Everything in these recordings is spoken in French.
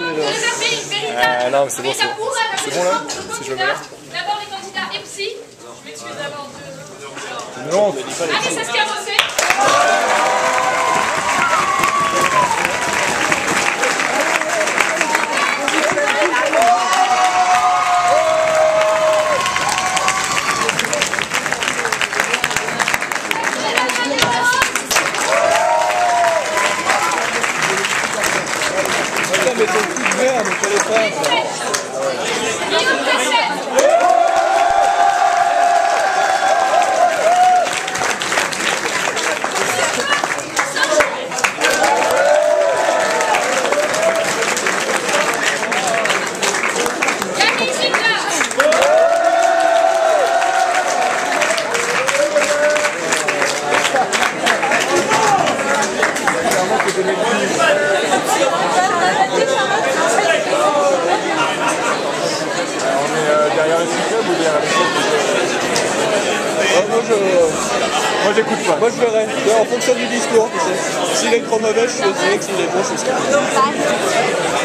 Non, mais c'est bon, c'est bon. C'est bon là si je me mets là. D'abord les candidats EPSI. Je m'excuse d'abord de... Non, mais dis pas les Allez, ça se carrossait. mais ton coup de merde, on fallait pas. Moi j'écoute pas. Moi je verrai. En fonction du discours. S'il est trop mauvais, je dirais que s'il est bon, je suis.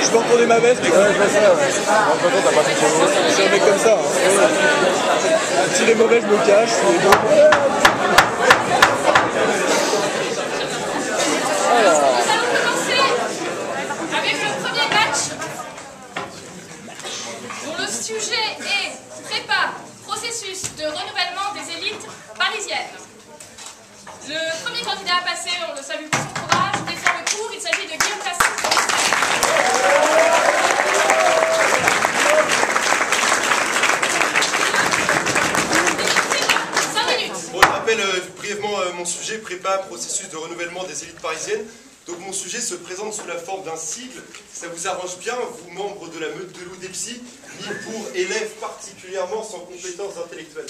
Je peux retourner ma veste, mais ouais, je fais ça. Ouais. Je suis un mec comme ça. Hein. S'il est mauvais, je me cache. S'il est bon. Alors. Nous allons commencer avec le premier match dont le sujet est prépa, processus de renouvellement des élites parisiennes. Le premier candidat à passer, on le salue pour son courage, défend le cours, il s'agit de Guillaume Tassin. 5 minutes. Bon, je rappelle brièvement mon sujet, prépa, processus de renouvellement des élites parisiennes. Donc mon sujet se présente sous la forme d'un sigle. Ça vous arrange bien, vous membres de la meute de loup d'EPSI, ni pour élèves particulièrement sans compétences intellectuelles.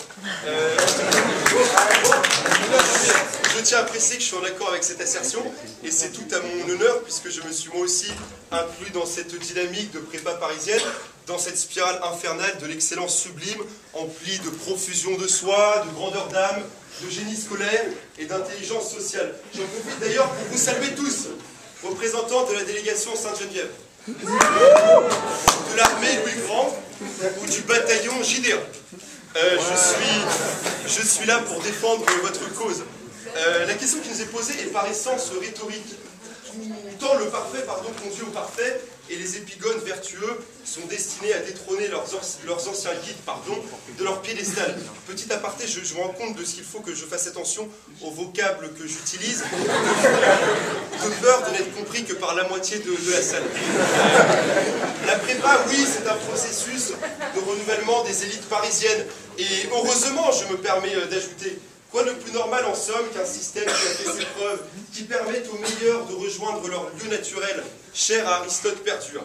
Je tiens à préciser que je suis en accord avec cette assertion, et c'est tout à mon honneur, puisque je me suis moi aussi inclus dans cette dynamique de prépa parisienne, dans cette spirale infernale de l'excellence sublime, emplie de profusion de soi, de grandeur d'âme, de génie scolaire et d'intelligence sociale. J'en profite d'ailleurs pour vous saluer tous, représentants de la délégation Sainte-Geneviève, de l'armée Louis Grand ou du bataillon JD1. Je suis là pour défendre votre cause. La question qui nous est posée est par essence rhétorique. Tant le parfait conduit au parfait, et les épigones vertueux sont destinés à détrôner leurs anciens guides de leur piédestal. Petit aparté, je me rends compte de ce qu'il faut que je fasse attention au vocable que j'utilise, de peur de n'être compris que par la moitié de la salle. La prépa, oui, c'est un processus de renouvellement des élites parisiennes, et heureusement, je me permets d'ajouter, quoi de plus normal en somme qu'un système qui a fait ses preuves, qui permette aux meilleurs de rejoindre leur lieu naturel, cher à Aristote perdu.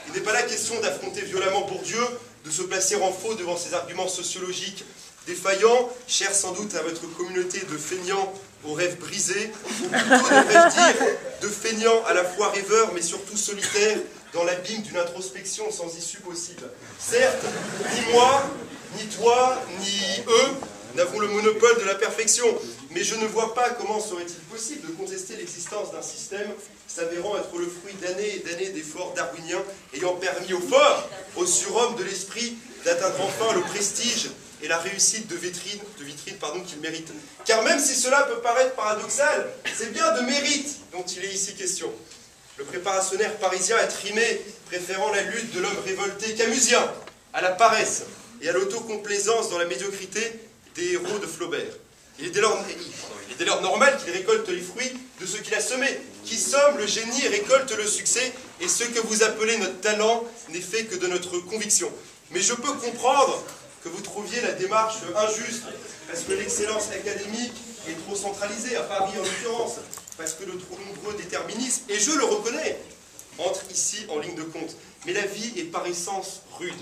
Il n'est pas là question d'affronter violemment Bourdieu, de se placer en faux devant ses arguments sociologiques défaillants, chers sans doute à votre communauté de feignants aux rêves brisés, ou plutôt devrais-je dire de feignants à la fois rêveurs mais surtout solitaires dans l'abîme d'une introspection sans issue possible. Certes, ni moi, ni toi, ni eux n'avons le monopole de la perfection, mais je ne vois pas comment serait-il possible de contester l'existence d'un système s'avérant être le fruit d'années et d'années d'efforts darwiniens ayant permis aux forts, aux surhommes de l'esprit, d'atteindre enfin le prestige et la réussite de vitrine qu'ils méritent. Car même si cela peut paraître paradoxal, c'est bien de mérite dont il est ici question. Le préparationnaire parisien a trimé, préférant la lutte de l'homme révolté camusien à la paresse et à l'autocomplaisance dans la médiocrité des héros de Flaubert. Il est dès lors normal qu'il récolte les fruits de ce qu'il a semé. Qui somme le génie et récolte le succès, et ce que vous appelez notre talent n'est fait que de notre conviction. Mais je peux comprendre que vous trouviez la démarche injuste, parce que l'excellence académique est trop centralisée, à Paris en l'occurrence, parce que de trop nombreux déterminismes, et je le reconnais, entrent ici en ligne de compte. Mais la vie est par essence rude.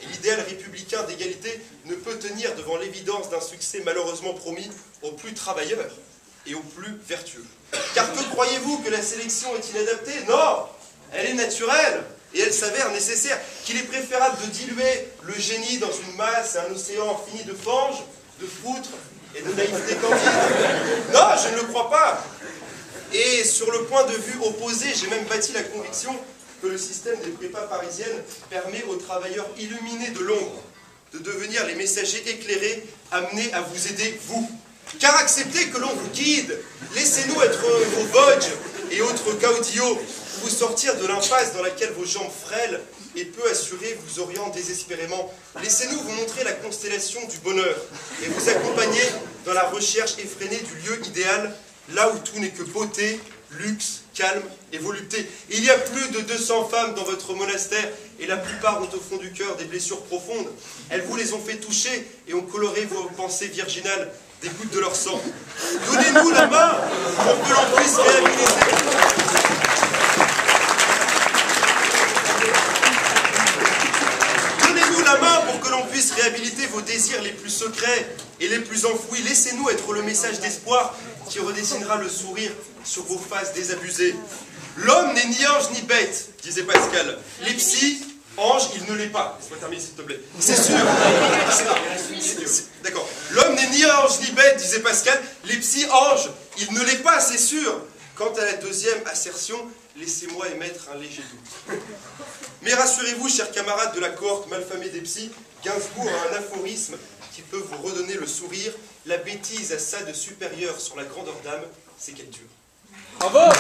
Et l'idéal républicain d'égalité ne peut tenir devant l'évidence d'un succès malheureusement promis aux plus travailleurs et aux plus vertueux. Car que croyez-vous que la sélection est inadaptée? Non, elle est naturelle et elle s'avère nécessaire. Qu'il est préférable de diluer le génie dans une masse et un océan infini de fange, de foutre et de naïveté candide? Non, je ne le crois pas. Et sur le point de vue opposé, j'ai même bâti la conviction que le système des prépas parisiennes permet aux travailleurs illuminés de l'ombre de devenir les messagers éclairés amenés à vous aider, vous. Car acceptez que l'on vous guide, laissez-nous être vos Vosges et autres caudillos, vous sortir de l'impasse dans laquelle vos jambes frêles et peu assurées vous orientent désespérément. Laissez-nous vous montrer la constellation du bonheur et vous accompagner dans la recherche effrénée du lieu idéal, là où tout n'est que beauté, luxe, calme et volupté. Il y a plus de 200 femmes dans votre monastère et la plupart ont au fond du cœur des blessures profondes. Elles vous les ont fait toucher et ont coloré vos pensées virginales des gouttes de leur sang. Donnez-nous la main pour que l'on puisse réhabiliter. Donnez-nous la main pour que l'on puisse réhabiliter vos désirs les plus secrets et les plus enfouis. Laissez-nous être le message d'espoir qui redessinera le sourire sur vos faces désabusées. L'homme n'est ni ange ni bête, disait Pascal. Les psys, anges, il ne l'est pas. Laisse-moi terminer s'il te plaît. C'est sûr. D'accord. L'homme n'est ni ange ni bête, disait Pascal. Les psys, anges, il ne l'est pas, c'est sûr. Quant à la deuxième assertion, laissez-moi émettre un léger doute. Mais rassurez-vous, chers camarades de la cohorte malfamée des psys, Gainsbourg a un aphorisme qui peut vous redonner le sourire. La bêtise a ça de supérieur sur la grandeur d'âme, c'est qu'elle dure. Bravo!